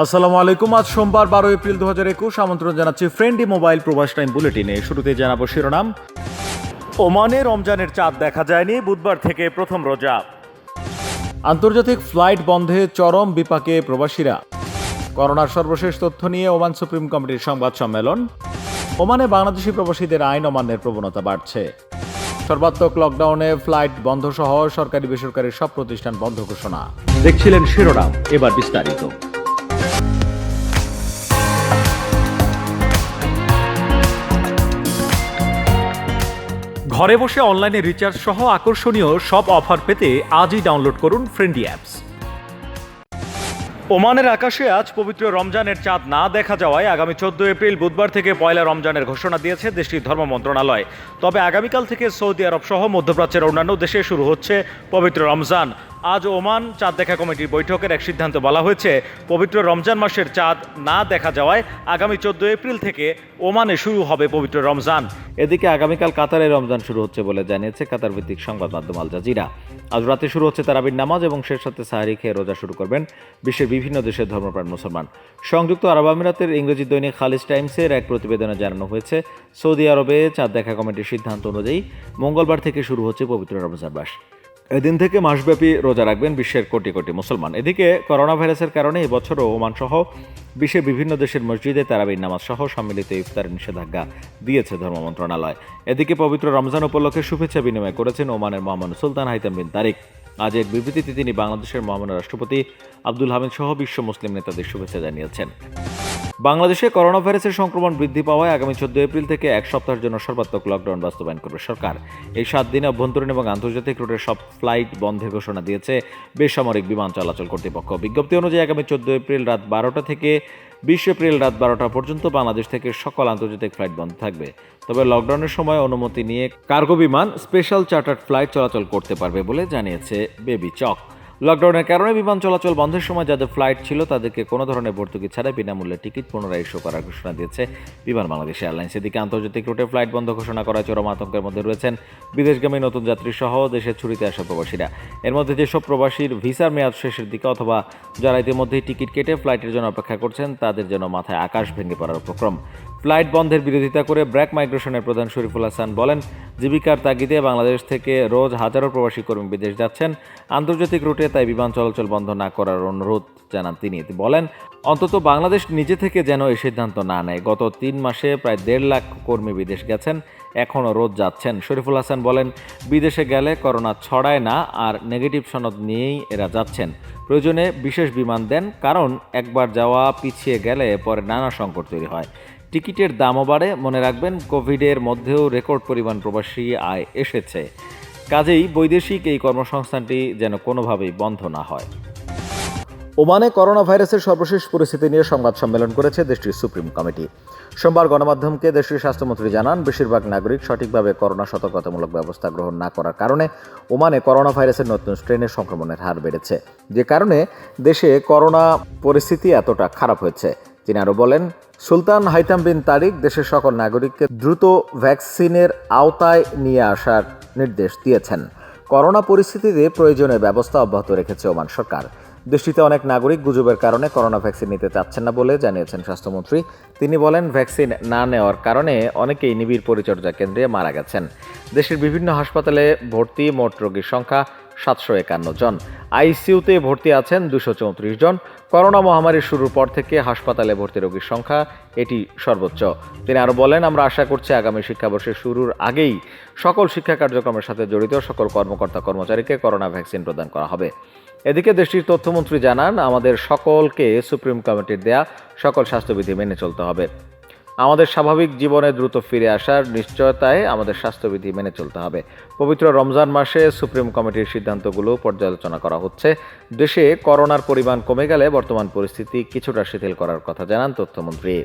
আসসালামু আলাইকুম। আজ সোমবার 12 এপ্রিল 2021। আমন্ত্রণ জানাচ্ছি ফ্রেন্ডলি মোবাইল প্রবাস টাইম বুলেটিনে। শুরুতে জানাবো শিরোনাম। ওমানে রমজানের চাঁদ দেখা যায়নি, বুধবার থেকে প্রথম রোজা। আন্তর্জাতিক ফ্লাইট বন্ধে চরম বিপাকে প্রবাসীরা। করোনার সর্বশেষ তথ্য নিয়ে ওমান সুপ্রিম কমিটির সংবাদ সম্মেলন। ওমানে বাংলাদেশি প্রবাসীদের আইন অমান্যের প্রবণতা বাড়ছে। সর্বাত্মক লকডাউনে ফ্লাইট বন্ধ সহ সরকারি বেসরকারি সব প্রতিষ্ঠান বন্ধ ঘোষণা। দেখছিলেন শিরোনাম, এবার বিস্তারিত। ঘরে বসে অনলাইনে রিচার্জ সহ আকর্ষণীয় সব অফার পেতে আজই ডাউনলোড করুন ফ্রেন্ডলি অ্যাপস। ওমানের আকাশে আজ পবিত্র রমজানের চাঁদ না দেখা যাওয়ায় আগামী 14 এপ্রিল বুধবার থেকে পয়লা রমজানের ঘোষণা দিয়েছে দেশটির ধর্ম মন্ত্রণালয়। তবে আগামীকাল থেকে সৌদি আরব সহ মধ্যপ্রাচ্যের অন্যান্য দেশে শুরু হচ্ছে পবিত্র রমজান। আজ ওমান চাঁদ দেখা কমিটির বৈঠকের এক সিদ্ধান্তে বলা হয়েছে, পবিত্র রমজান মাসের চাঁদ না দেখা যাওয়ায় আগামী 14 এপ্রিল থেকে ওমানে শুরু হবে পবিত্র রমজান। এদিকে আগামীকাল কাতারে রমজান শুরু হচ্ছে বলে জানিয়েছে কাতার ভিত্তিক সংবাদ মাধ্যম আল জাজিরা। আজ রাতে শুরু হচ্ছে তারাবির নামাজ এবং শেষ রাতে সাহারি খেয়ে রোজা শুরু করবেন বিশ্বের বিভিন্ন দেশের ধর্মপ্রাণ মুসলমান। সংযুক্ত আরব আমিরাতের ইংরেজি দৈনিক খালিজ টাইমসের এক প্রতিবেদনে জানানো হয়েছে, সৌদি আরবে চাঁদ দেখা কমিটির সিদ্ধান্ত অনুযায়ী মঙ্গলবার থেকে শুরু হচ্ছে পবিত্র রমজান মাস। এদিন থেকে মাসব্যাপী রোজা রাখবেন বিশ্বের কোটি কোটি মুসলমান। এদিকে করোনা ভাইরাসের কারণে এবছরও ওমান সহ বিশ্বের বিভিন্ন দেশের মসজিদে তারাবির নামাজ সহ সম্মিলিত ইফতারের নিষেধাজ্ঞা দিয়েছে ধর্ম মন্ত্রণালয়। এদিকে পবিত্র রমজান উপলক্ষে শুভেচ্ছা বিনিময় করেছেন ওমানের মহামান্য সুলতান হাইতাম বিন তারিক। আজ এক বিবৃতিতে তিনি বাংলাদেশের মহামান্য রাষ্ট্রপতি আব্দুল হামিদ সহ বিশ্ব মুসলিম নেতাদের শুভেচ্ছা জানিয়েছেন। বাংলাদেশে করোনা ভাইরাসের সংক্রমণ বৃদ্ধি পাওয়ায় আগামী 14 এপ্রিল থেকে এক সপ্তাহের জন্য সর্বাত্মক লকডাউন বাস্তবায়ন করবে সরকার। এই 7 দিনে অভ্যন্তরীণ এবং আন্তর্জাতিক রুটের সব ফ্লাইট বন্ধের ঘোষণা দিয়েছে বেসামরিক বিমান চলাচল কর্তৃপক্ষ। বিজ্ঞপ্তি অনুযায়ী আগামী 14 এপ্রিল রাত 12টা থেকে 20 এপ্রিল রাত 12টা পর্যন্ত বাংলাদেশ থেকে সকল আন্তর্জাতিক ফ্লাইট বন্ধ থাকবে। তবে লকডাউনের সময় অনুমতি নিয়ে কার্গো বিমান, স্পেশাল চার্টার্ড ফ্লাইট চলাচল করতে পারবে বলে জানিয়েছে বেবি চক। লকডাউনের কারণে বিমান চলাচল বন্ধের সময় যাদের ফ্লাইট ছিল তাদেরকে কোনো ধরনের ভর্তুকি ছাড়াই বিনামূল্যে টিকিট পুনরায় ইস্যু করার ঘোষণা দিয়েছে বিমান বাংলাদেশ এয়ারলাইন্স। এদিকে আন্তর্জাতিক রুটে ফ্লাইট বন্ধ ঘোষণা করায় চরম আতঙ্কের মধ্যে রয়েছেন বিদেশগামী নতুন যাত্রী সহ দেশের ছুটিতে আসা প্রবাসীরা। এর মধ্যে যেসব প্রবাসীর ভিসার মেয়াদ শেষের দিকে অথবা যারা ইতিমধ্যেই টিকিট কেটে ফ্লাইটের জন্য অপেক্ষা করছেন তাদের জন্য মাথায় আকাশ ভেঙে পড়ার উপক্রম। ফ্লাইট বন্ধের বিরোধিতা করে ব্র্যাক মাইগ্রেশনের প্রধান শরীফুল হাসান বলেন, জীবিকার তাগিদে বাংলাদেশ থেকে রোজ হাজারো প্রবাসী কর্মী বিদেশ যাচ্ছেন। আন্তর্জাতিক রুটে তাই বিমান চলাচল বন্ধ না করার অনুরোধ জানান তিনি। বলেন, অন্তত বাংলাদেশ নিজে থেকে যেন এই সিদ্ধান্ত না নেয়। গত 3 মাসে প্রায় 1.5 লাখ কর্মী বিদেশ গেছেন, এখনও রোজ যাচ্ছেন। শরীফুল হাসান বলেন, বিদেশে গেলে করোনা ছড়ায় না আর নেগেটিভ সনদ নিয়েই এরা যাচ্ছেন। প্রয়োজনে বিশেষ বিমান দেন, কারণ একবার যাওয়া পিছিয়ে গেলে পরে নানা সংকট তৈরি হয়। টিকিটের দামও বাড়ে। মনে রাখবেন, কোভিডের মধ্যেও রেকর্ড পরিমাণ প্রবাসী আয় এসেছে। কাজেই বৈদেশিক এই কর্মসংস্থানটি যেন কোনোভাবেই বন্ধ না হয়। ওমানে করোনা ভাইরাসের সর্বশেষ পরিস্থিতি নিয়ে সংবাদ সম্মেলন করেছে দেশটির সুপ্রিম কমিটি। সোমবার গণমাধ্যমকে দেশটির স্বাস্থ্যমন্ত্রী জানান, বেশিরভাগ নাগরিক সঠিকভাবে করোনা সতর্কতামূলক ব্যবস্থা গ্রহণ না করার কারণে ওমানে করোনা ভাইরাসের নতুন স্ট্রেনের সংক্রমণের হার বেড়েছে, যে কারণে দেশে করোনা পরিস্থিতি এতটা খারাপ হয়েছে। তিনি আরও বলেন, সুলতান হাইতাম বিন তারিক দেশের সকল নাগরিককে দ্রুত ভ্যাকসিনের আওতায় নিয়ে আসার নির্দেশ দিয়েছেন। করোনা পরিস্থিতিতে প্রয়োজনীয় ব্যবস্থা অব্যাহত রেখেছে ওমান সরকার। দেশটিতে অনেক নাগরিক গুজবের কারণে করোনা ভ্যাকসিন নিতে চাচ্ছেন না বলে জানিয়েছেন স্বাস্থ্যমন্ত্রী। তিনি বলেন, ভ্যাকসিন না নেওয়ার কারণে অনেকেই নিবিড় পরিচর্যা কেন্দ্রে মারা গেছেন। দেশের বিভিন্ন হাসপাতালে ভর্তি মোট রোগীর সংখ্যা 751 জন। আইসিইউতে ভর্তি আছেন 234 জন। করোনা মহামারীর শুরুর পর থেকে হাসপাতালে ভর্তি রোগীর সংখ্যা এটি সর্বোচ্চ। তিনি আরও বলেন, আমরা আশা করছি আগামী শিক্ষাবর্ষের শুরুর আগেই সকল শিক্ষা কার্যক্রমের সাথে জড়িত সকল কর্মকর্তা কর্মচারীকে করোনা ভ্যাকসিন প্রদান করা হবে। এদিকে দেশটির তথ্যমন্ত্রী জানান, আমাদের সকলকে সুপ্রিম কমিটির দেয়া সকল স্বাস্থ্যবিধি মেনে চলতে হবে। আমাদের স্বাভাবিক জীবনে দ্রুত ফিরে আসার নিশ্চয়তায় আমাদের স্বাস্থ্যবিধি মেনে চলতে হবে। পবিত্র রমজান মাসে সুপ্রিম কমিটির সিদ্ধান্তগুলো পর্যালোচনা করা হচ্ছে। দেশে করোনার পরিমাণ কমে গেলে বর্তমান পরিস্থিতি কিছুটা শিথিল করার কথা জানান তথ্যমন্ত্রী।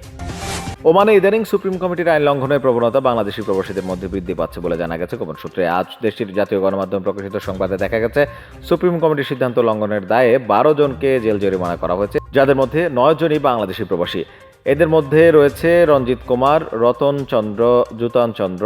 ওমানে ইদানিং সুপ্রিম কমিটির আইন লঙ্ঘনের প্রবণতা বাংলাদেশি প্রবাসীদের মধ্যে বৃদ্ধি পাচ্ছে বলে জানা গেছে গোপন সূত্রে। আজ দেশটির জাতীয় গণমাধ্যম প্রকাশিত সংবাদে দেখা গেছে, সুপ্রিম কমিটির সিদ্ধান্ত লঙ্ঘনের দায়ে 12 জনকে জেল জরিমানা করা হয়েছে, যাদের মধ্যে 9 জনই বাংলাদেশি প্রবাসী। এদের মধ্যে রয়েছে রঞ্জিত কুমার, রতন চন্দ্র, জুতান চন্দ্র,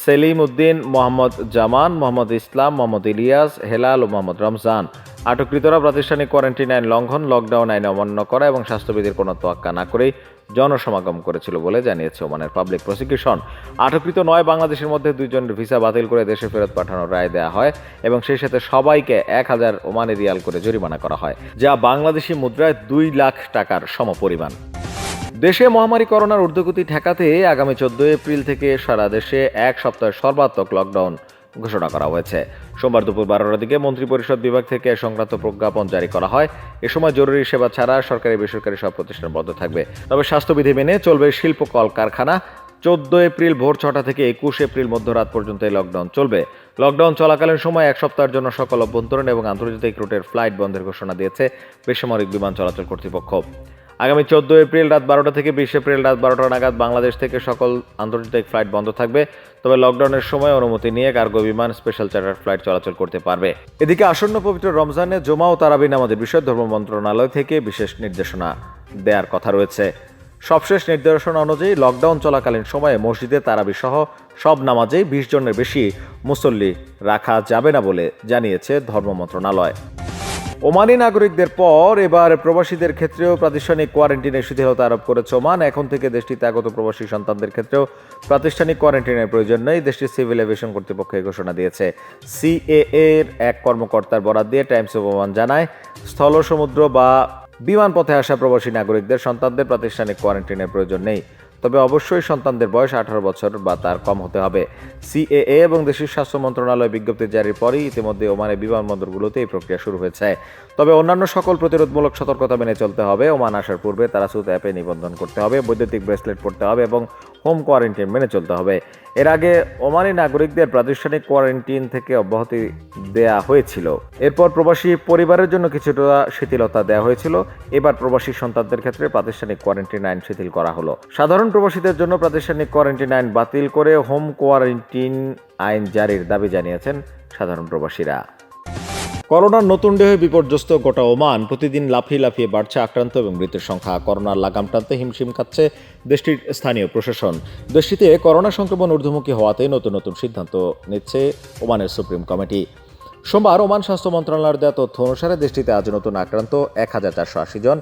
সেলিম উদ্দিন, মোহাম্মদ জামান, মোহাম্মদ ইসলাম, মোহাম্মদ ইলিয়াস, হেলাল ও মোহাম্মদ রমজান। আটককৃতরা প্রাতিষ্ঠানিক কোয়ারেন্টাইন আইন লঙ্ঘন, লকডাউন আইন অমান্য করা এবং স্বাস্থ্যবিধির কোনো তোয়াক্কা না করেই জনসমাগম করেছিল বলে জানিয়েছে ওমানের পাবলিক প্রসিকিউশন। আটককৃত 9 বাংলাদেশের মধ্যে 2 জনের ভিসা বাতিল করে দেশে ফেরত পাঠানোর রায় দেওয়া হয় এবং সেই সাথে সবাইকে 1000 ওমানি রিয়াল করে জরিমানা করা হয়, যা বাংলাদেশি মুদ্রায় 2 লাখ টাকার সমপরিমাণ। দেশে মহামারী করোনার ঊর্ধ্বগতি ঠেকাতে আগামী 14 এপ্রিল থেকে সারা দেশে এক সপ্তাহের সর্বাত্মক লকডাউন ঘোষণা করা হয়েছে। সোমবার দুপুর 12টার দিকে মন্ত্রিপরিষদ বিভাগ থেকে এ সংক্রান্ত প্রজ্ঞাপন জারি করা হয়। এ সময় জরুরি সেবা ছাড়া সরকারি বেসরকারি সব প্রতিষ্ঠান বন্ধ থাকবে, তবে স্বাস্থ্যবিধি মেনে চলবে শিল্প কলকারখানা। 14 এপ্রিল ভোর 6টা থেকে 21 এপ্রিল মধ্যরাত পর্যন্ত এই লকডাউন চলবে। লকডাউন চলাকালীন সময় এক সপ্তাহের জন্য সকল অভ্যন্তরীণ এবং আন্তর্জাতিক রুটের ফ্লাইট বন্ধের ঘোষণা দিয়েছে বেসামরিক বিমান চলাচল কর্তৃপক্ষ। আগামী 14 এপ্রিল রাত 12টা থেকে 20 এপ্রিল রাত 12টা নাগাদ বাংলাদেশ থেকে সকল আন্তর্জাতিক ফ্লাইট বন্ধ থাকবে, তবে লকডাউনের সময় অনুমতি নিয়ে কার্গো বিমান, স্পেশাল চার্টার ফ্লাইট চলাচল করতে পারবে। এদিকে আসন্ন পবিত্র রমজানে জুমা ও তারাবি নামাজের বিষয়ে ধর্ম মন্ত্রণালয় থেকে বিশেষ নির্দেশনা দেওয়ার কথা রয়েছে। সবশেষ নির্দেশনা অনুযায়ী লকডাউন চলাকালীন সময়ে মসজিদে তারাবি সহ সব নামাজেই 20 জনের বেশি মুসল্লি রাখা যাবে না বলে জানিয়েছে ধর্ম মন্ত্রণালয়। ওমানি নাগরিকদের পর এবার প্রবাসীদের ক্ষেত্রেও প্রাতিষ্ঠানিক কোয়ারেন্টিনের শিথিলতা আরোপ করেছে ওমান। এখন থেকে দেশটিতে আগত প্রবাসী সন্তানদের ক্ষেত্রেও প্রাতিষ্ঠানিক কোয়ারেন্টিনের প্রয়োজন নেই, দেশটির সিভিল এভিয়েশন কর্তৃপক্ষ এই ঘোষণা দিয়েছে। সিএএ এর এক কর্মকর্তার বরাত দিয়ে টাইমস অফ ওমান জানায়, স্থল, সমুদ্র বা বিমান পথে আসা প্রবাসী নাগরিকদের সন্তানদের প্রাতিষ্ঠানিক কোয়ারেন্টিনের প্রয়োজন নেই, তবে অবশ্যই সন্তানদের বয়স 18 বছর বা তার কম হতে হবে। সিএএ এবং দেশের স্বাস্থ্য মন্ত্রণালয় বিজ্ঞপ্তি জারির পরই ইতিমধ্যে ওমানের বিমানবন্দরগুলোতে এই প্রক্রিয়া শুরু হয়েছে। তবে অন্যান্য সকল প্রতিরোধমূলক সতর্কতা মেনে চলতে হবে। ওমান আসার পূর্বে তারাসুত অ্যাপে নিবন্ধন করতে হবে, বৈদ্যুতিক ব্রেসলেট পড়তে হবে এবং হোম কোয়ারেন্টাইন মেনে চলতে হবে। এর আগে ওমানি নাগরিকদের প্রাতিষ্ঠানিক কোয়ারেন্টাইন থেকে অব্যাহতি দেয়া হয়েছিল। এরপর প্রবাসী পরিবারের জন্য কিছুটা শিথিলতা দেওয়া হয়েছিল। এবার প্রবাসী সন্তানদের ক্ষেত্রে প্রাতিষ্ঠানিক কোয়ারেন্টাইন আইন শিথিল করা হলো। সাধারণ প্রবাসীদের জন্য প্রাতিষ্ঠানিক কোয়ারেন্টাইন আইন বাতিল করে হোম কোয়ারেন্টাইন আইন জারির দাবি জানিয়েছেন সাধারণ প্রবাসীরা। করোনার নতুন ঢেউয়ে বিপর্যস্ত গোটা ওমান। প্রতিদিন লাফিয়ে লাফিয়ে বাড়ছে আক্রান্ত এবং মৃতের সংখ্যা। করোনার লাগাম টানতে হিমশিম খাচ্ছে দেশটির স্থানীয় প্রশাসন। দেশটিতে করোনা সংক্রমণ ঊর্ধ্বমুখী হওয়াতে নতুন নতুন সিদ্ধান্ত নিচ্ছে ওমানের সুপ্রিম কমিটি। সোমবার ওমান স্বাস্থ্য মন্ত্রণালয়ের দেওয়া তথ্য অনুসারে দেশটিতে আজ নতুন আক্রান্ত 1480 জন,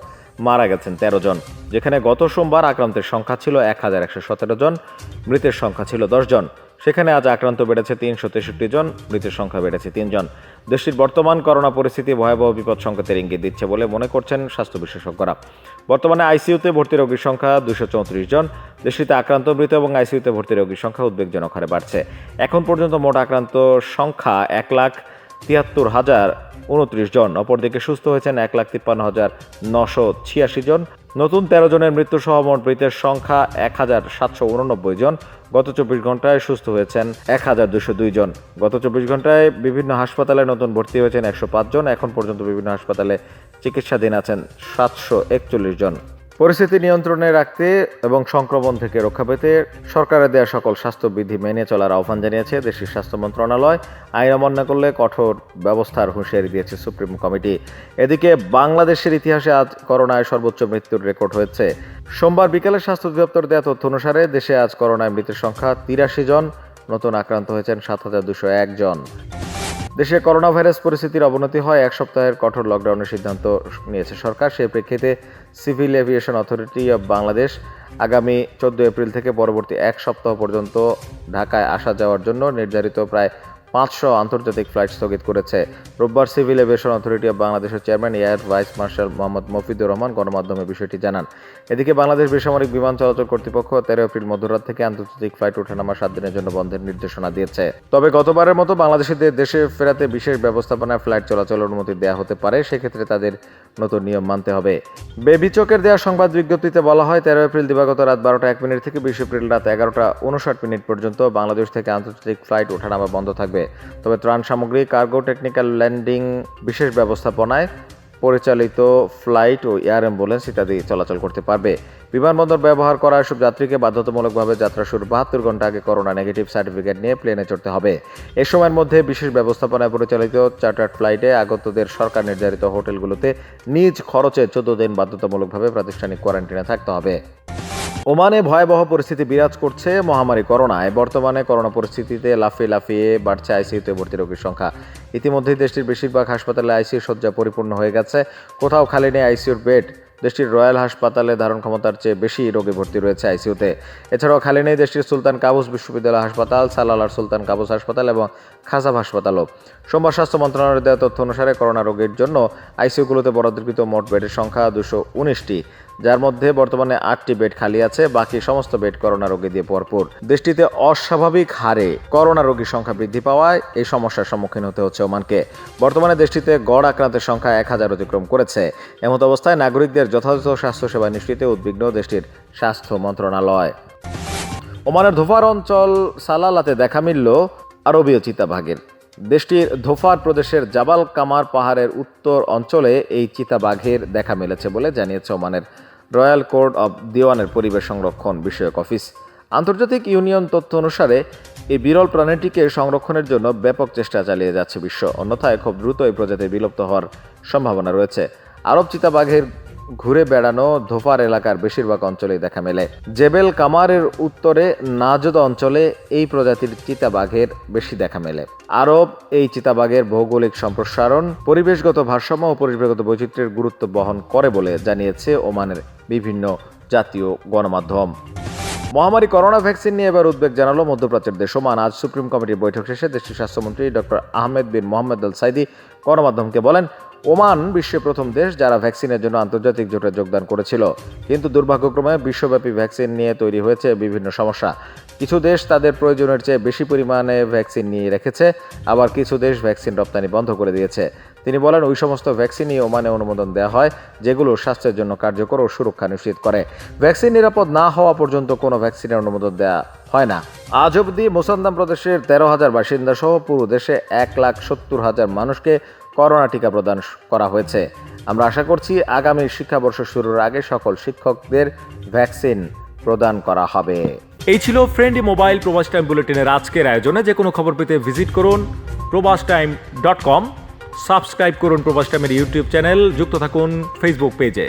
মারা গেছেন 13 জন, যেখানে গত সোমবার আক্রান্তের সংখ্যা ছিল 1117 জন, মৃতের সংখ্যা ছিল 10 জন। সেখানে আজ আক্রান্ত বেড়েছে 363 জন, মৃতের সংখ্যা বেড়েছে 3 জন। দেশটির বর্তমান করোনা পরিস্থিতি ভয়াবহ বিপদ সংকেতের ইঙ্গিত দিচ্ছে বলে মনে করছেন স্বাস্থ্য বিশেষজ্ঞরা। বর্তমানে আইসিইউতে ভর্তি রোগীর সংখ্যা 234 জন। দেশটিতে আক্রান্ত, মৃত এবং আইসিইউতে ভর্তি রোগীর সংখ্যা উদ্বেগজনক হারে বাড়ছে। এখন পর্যন্ত মোট আক্রান্ত সংখ্যা 1,73,029 জন। অপরদিকে সুস্থ হয়েছেন 1,53,986 জন। নতুন 13 জনের মৃত্যু সহ মোট মৃতের সংখ্যা 1,789 জন। গত 24 ঘন্টায় সুস্থ হয়েছেন 1,202 জন। গত 24 ঘন্টায় বিভিন্ন হাসপাতালে নতুন ভর্তি হয়েছেন 105 জন। এখন পর্যন্ত বিভিন্ন হাসপাতালে চিকিৎসাধীন আছেন 741 জন। পরিস্থিতি নিয়ন্ত্রণে রাখতে এবং সংক্রমণ থেকে রক্ষা পেতে সরকারের দেওয়া সকল স্বাস্থ্যবিধি মেনে চলার আহ্বান জানিয়েছে দেশটির স্বাস্থ্য মন্ত্রণালয়। আইন অমান্য করলে কঠোর ব্যবস্থার হুঁশিয়ারি দিয়েছে সুপ্রিম কমিটি। এদিকে বাংলাদেশের ইতিহাসে আজ করোনায় সর্বোচ্চ মৃত্যুর রেকর্ড হয়েছে। সোমবার বিকেলে স্বাস্থ্য অধিদপ্তর দেওয়া তথ্য অনুসারে দেশে আজ করোনায় মৃতের সংখ্যা 83 জন, নতুন আক্রান্ত হয়েছেন 7201 জন। দেশে করোনা ভাইরাস পরিস্থিতির অবনতি হয় এক সপ্তাহের কঠোর লকডাউনের সিদ্ধান্ত নিয়েছে সরকার। সেই প্রেক্ষিতে civil aviation authority of Bangladesh আগামী 14 এপ্রিল থেকে পরবর্তী এক সপ্তাহ পর্যন্ত ঢাকায় আসা যাওয়ার জন্য নির্ধারিত প্রায় 500 আন্তর্জাতিক ফ্লাইট স্থগিত করেছে। রোববার সিভিল এভিয়েশন অথরিটি অব বাংলাদেশের chairman air vice marshal Mohammad Mofidur Rahman গণমাধ্যমে বিষয়টি জানান। এদিকে বাংলাদেশ বেসামরিক বিমান চলাচল কর্তৃপক্ষ 13 এপ্রিল মধ্যরাত থেকে আন্তর্জাতিক ফ্লাইট ওঠানামা 7 দিনের জন্য বন্ধের নির্দেশনা দিয়েছে। তবে গতবারের মতো বাংলাদেশিদের দেশে ফেরাতে বিশেষ ব্যবস্থাপনায় ফ্লাইট চলাচলের অনুমতি দেওয়া হতে পারে, সেক্ষেত্রে তাদের নতুন নিয়ম মানতে হবে। বেবি চকের দেওয়া সংবাদ বিজ্ঞপ্তিতে বলা হয়, 13 এপ্রিল দিবাগত রাত 12:01 থেকে 20 এপ্রিল রাত 11:59 পর্যন্ত বাংলাদেশ থেকে আন্তর্জাতিক ফ্লাইট ওঠানামা বন্ধ থাকবে। তবে ত্রাণ সামগ্রী, কার্গো, টেকনিক্যাল ল্যান্ডিং বিশেষ ব্যবস্থাপনায় পরিচালিত ফ্লাইট ও এয়ার অ্যাম্বুলেন্স ইত্যাদি চলাচল করতে পারবে। বিমানবন্দর ব্যবহার করা এসব যাত্রীকে বাধ্যতামূলকভাবে যাত্রা শুরুর 72 ঘন্টা আগে করোনা নেগেটিভ সার্টিফিকেট নিয়ে প্লেনে চড়তে হবে। এ সময়ের মধ্যে বিশেষ ব্যবস্থাপনায় পরিচালিত চার্টার্ড ফ্লাইটে আগতদের সরকার নির্ধারিত হোটেলগুলোতে নিজ খরচে 14 দিন বাধ্যতামূলকভাবে প্রাতিষ্ঠানিক কোয়ারেন্টাইনে থাকতে হবে। ওমানে ভয়াবহ পরিস্থিতি বিরাজ করছে মহামারী করোনায়। বর্তমানে করোনা পরিস্থিতিতে লাফিয়ে লাফিয়ে বাড়ছে আইসিইউতে ভর্তি রোগীর সংখ্যা। ইতিমধ্যেই দেশটির বেশিরভাগ হাসপাতালে আইসিইউ শয্যা পরিপূর্ণ হয়ে গেছে। কোথাও খালি নেই আইসিইউর বেড। দেশটির রয়্যাল হাসপাতালে ধারণ ক্ষমতার চেয়ে বেশি রোগী ভর্তি রয়েছে আইসিইউতে। এছাড়াও খালি নেই দেশটির সুলতান কাবুস বিশ্ববিদ্যালয় হাসপাতাল, সালালার সুলতান কাবুস হাসপাতাল এবং খাসাব হাসপাতালও। সোমবার স্বাস্থ্য মন্ত্রণালয়ের দেওয়া তথ্য অনুসারে করোনা রোগীর জন্য আইসিইউগুলোতে বরাদ্দকৃত মোট বেডের সংখ্যা 219টি, যার মধ্যে বর্তমানে 8টি বেড খালি আছে। বাকি সমস্ত বেড করোনা রোগী দিয়ে ভরপুর। দেশটিতে অস্বাভাবিক হারে করোনা রোগীর সংখ্যা বৃদ্ধি পাওয়ায় এই সমস্যার সম্মুখীন হতে হচ্ছে ওমানকে। বর্তমানে দেশটিতে গড় আক্রান্তের সংখ্যা 1000 অতিক্রম করেছে। এমত অবস্থায় নাগরিকদের যথাযথ স্বাস্থ্যসেবা নিশ্চিতে উদ্বিগ্ন দেশটির স্বাস্থ্য মন্ত্রণালয়। ওমানের ধোফার অঞ্চল সালালাতে দেখা মিলল আরবীয় চিতাবাঘের। দেশটির ধোফার প্রদেশের জাবাল কামার পাহাড়ের উত্তর অঞ্চলে এই চিতাবাঘের দেখা মিলেছে বলে জানিয়েছে ওমানের রয়্যাল কোর্ট অব দিওয়ানের পরিবেশ সংরক্ষণ বিষয়ক অফিস। আন্তর্জাতিক ইউনিয়ন তথ্য অনুসারে এই বিরল প্রাণীটিকে সংরক্ষণের জন্য ব্যাপক চেষ্টা চালিয়ে যাচ্ছে বিশ্ব। অন্যথায় খুব দ্রুত এই প্রজাতি বিলুপ্ত হওয়ার সম্ভাবনা রয়েছে। আরব চিতাবাঘের ঘুরে বেড়ানো ধোফার এলাকার বেশিরভাগ অঞ্চলেই দেখা মেলে। জেবেল কামারের উত্তরে নাজদ অঞ্চলে এই প্রজাতির চিতাবাঘের বেশি দেখা মেলে। আরব এই চিতাবাঘের ভৌগোলিক সম্প্রসারণ, পরিবেশগত ভারসাম্য ও পরিবেশগত বৈচিত্র্যের গুরুত্ব বহন করে বলে জানিয়েছে ওমানের বিভিন্ন জাতীয় গণমাধ্যম। মহামারী করোনা ভ্যাকসিন নিয়ে এবার উদ্বেগ জানালো মধ্যপ্রাচ্যের দেশ ওমান। আজ সুপ্রিম কমিটির বৈঠক শেষে দেশটির স্বাস্থ্যমন্ত্রী ডক্টর আহমেদ বিন মোহাম্মদ আল সাইদি গণমাধ্যমকে বলেন, ওমান বিশ্বের প্রথম দেশ যারা ভ্যাকসিনের জন্য আন্তর্জাতিক জোটে যোগদান করেছিল। কিন্তু দুর্ভাগ্যক্রমে বিশ্বব্যাপী ভ্যাকসিন নিয়ে তৈরি হয়েছে বিভিন্ন সমস্যা। কিছু দেশ তাদের প্রয়োজনের চেয়ে বেশি পরিমাণে ভ্যাকসিন নিয়ে রেখেছে, আবার কিছু দেশ ভ্যাকসিন রপ্তানি বন্ধ করে দিয়েছে। তিনি বলেন, ওই সমস্ত ভ্যাকসিনই ওমানে অনুমোদন দেওয়া হয় যেগুলো স্বাস্থ্যের জন্য কার্যকর ও সুরক্ষা নিশ্চিত করে। ভ্যাকসিন নিরাপদ না হওয়া পর্যন্ত কোনো ভ্যাকসিনের অনুমোদন দেওয়া হয় না। আজ অবধি মোসান্দাম প্রদেশের 13,000 বাসিন্দা সহ পুরো দেশে 1,70,000 মানুষকে করোনা টিকা প্রদান করা হয়েছে। আমরা আশা করছি আগামী শিক্ষাবর্ষ শুরুর আগে সকল শিক্ষকদের ভ্যাকসিন প্রদান করা হবে। এই ছিল ফ্রেন্ডলি মোবাইল প্রবাস টাইম বুলেটিনের আজকের আয়োজনে। যে কোনো খবর পেতে ভিজিট করুন probastime.com, সাবস্ক্রাইব করুন প্রবাস টাইমের ইউটিউব চ্যানেল, যুক্ত থাকুন ফেসবুক পেজে।